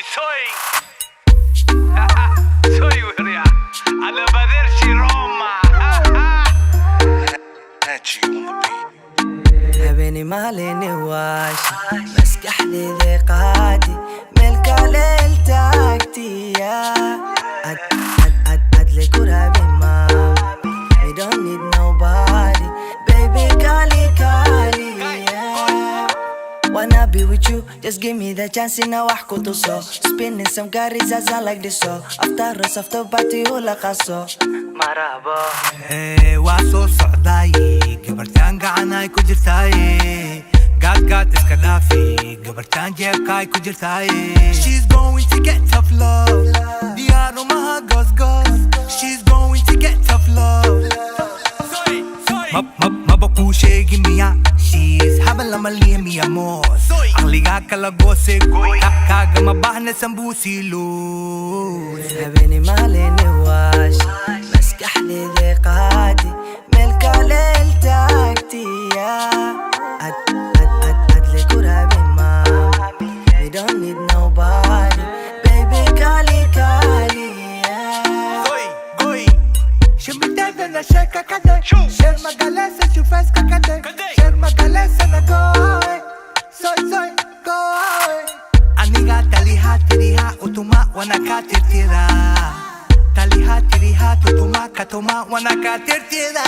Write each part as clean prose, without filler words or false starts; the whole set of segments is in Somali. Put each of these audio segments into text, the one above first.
soy soy وريا على بدرشي روما حبيني ماليني واشي مسكح لي ذقاتي ملك ليل تاكتي أدلي كرابي مام We don't need nobody Baby kali kali Wanna be with you, just give me the chance in a wax kuto so Spinning some garis as I like this so After us, after party hula kaso Marabo Hey, waso socday gabartaan gacanay ku jirtay gaadgaad iska dhaafi gabartaan jeebkaay ku jirtay She's going to get tough love diyaaro maha goos She's going to get tough love maba kuu sheegi miya She's habal lama liya miya moos aqligaa kala goose kaaga ma baahna sambuusi luus حبيني ماليني واشي مسكح لي ذقاتي ملك ليل تاكتي أدلي كرابي مام We don't need nobody Baby kali kali شمتاز انا شاكا كده شير مجالسة شوفاس كده شير مجالسة انا جوي soy جوي انيغا تاليها تريها اوتوما وانا كاتر تيرا تاليها تريها توتوما كاتوما وانا كاتر تيرا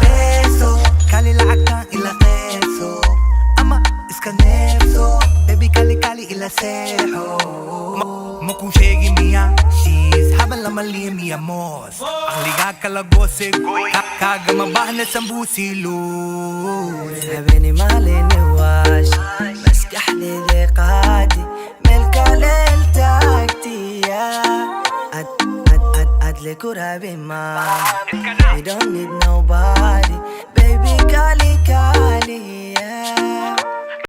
beso كالي لعكا الى eso اما اسكنيرسو بيبي كالي الى سيحو مكو شيغي ميا شيز habal lama liya miya moos aqligaa kala goose kaaga ma baahna sambuusi luus حبيني ماليني واشي مسكح لي ذقاتي ملك ليل تاكتي أدلي كرابي مام We don't need nobody